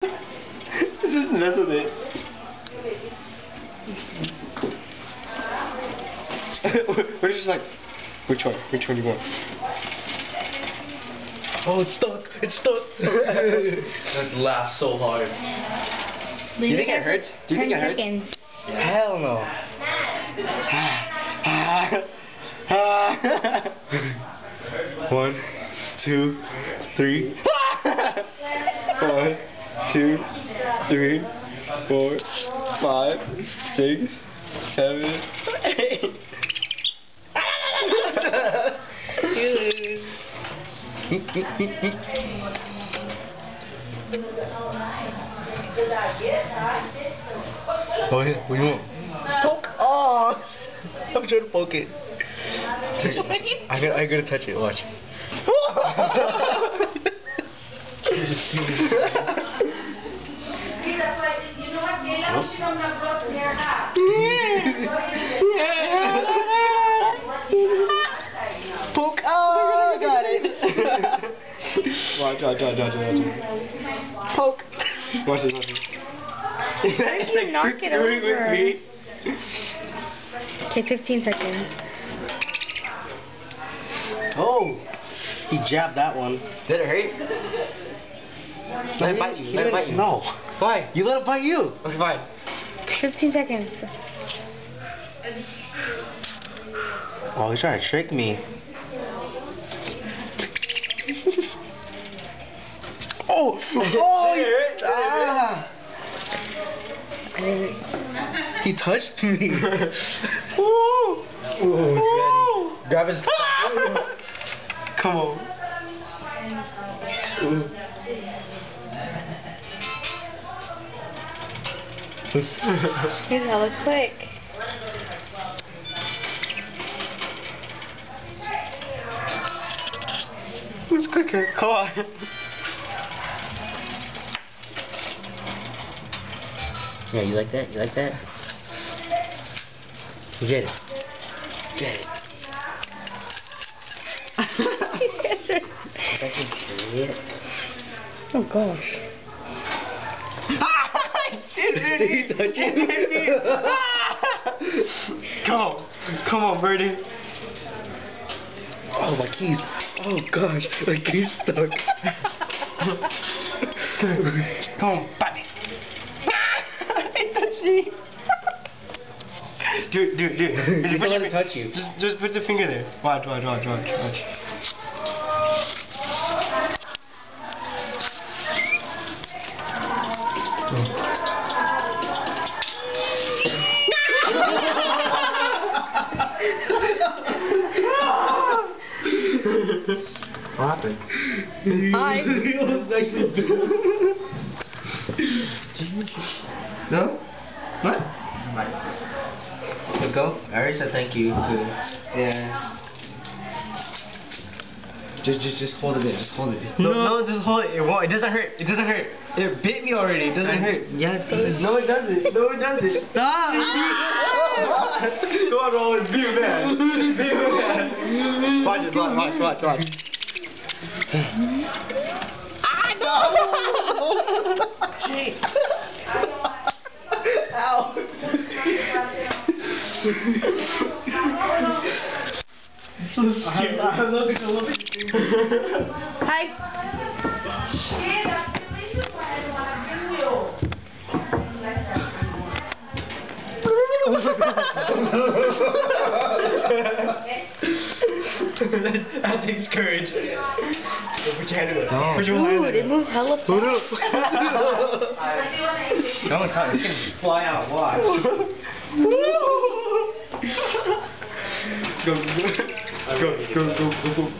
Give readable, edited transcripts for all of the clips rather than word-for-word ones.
Just mess with it. We're just like, which one? Which one do you want? Oh, it's stuck. It's stuck. That laughs so hard. Do you think it hurts? Do you think it hurts? Yeah. Hell no. 1, 2, 3. 1, 2, 3, 4, 5, 6, 7, 8. Oh yeah, what do you want? Poke! Oh! I'm trying to poke it. Touch it. I gotta touch it, watch. Poke! Oh, I got it! Watch. Poke! Watch this. How do you knock it over? Okay, 15 seconds. Oh! He jabbed that one. Did it hurt? Let it bite you. Let it bite you. No. Why? You let it bite you. Okay, fine. 15 seconds. Oh, he's trying to trick me. Oh! Ah! He touched me. Ooh. Ooh, he's ready. Grab his. Come on. Ooh. He's hella quick. Who's quicker? Come on. Yeah, you like that? You like that? Get it. Get it. I can see it. Oh gosh. He touched it. Come on, Birdie. Oh, my keys. Oh gosh, my keys stuck. Come on, bite me. He touched me. Do it. He don't let it touch you. Just put the finger there. Watch. What happened? Hi. No? What? Let's go. I already said thank you too. Yeah. Just hold it there. Just hold it. No, just hold it. It won't. It doesn't hurt. It doesn't hurt. It bit me already. It doesn't hurt. Yeah, it does. No, it doesn't. No, it doesn't. Stop. Go on, Roland. Be a man. Be a man. Watch this. Watch. Ah, no! Jake. Ow. I'm so scared. I love it. Hi. That takes courage. Put your hand in it. Dude, it moves hella fast. Don't touch it. It's gonna fly out. Watch. Go.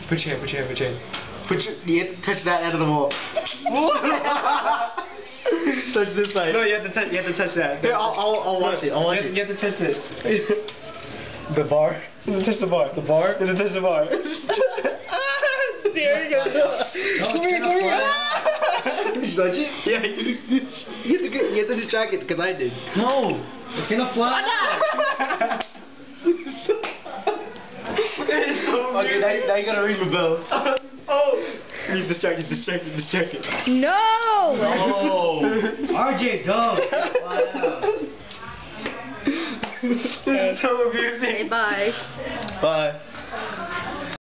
Put your hand. You have to touch that end of the wall. Touch this side. No, you have to touch that. Here, I'll watch it. You have to touch this. The bar? Touch the bar. The bar? You have to touch the bar. There you go. Come here. Touch it? Yeah. You have to distract it, because I did. No. It's gonna fly. It's so weird. Okay, now you gotta ring the bell. Oh. You're distracted. No! Oh. RJ, don't. Okay. So abusing. Say bye. Bye.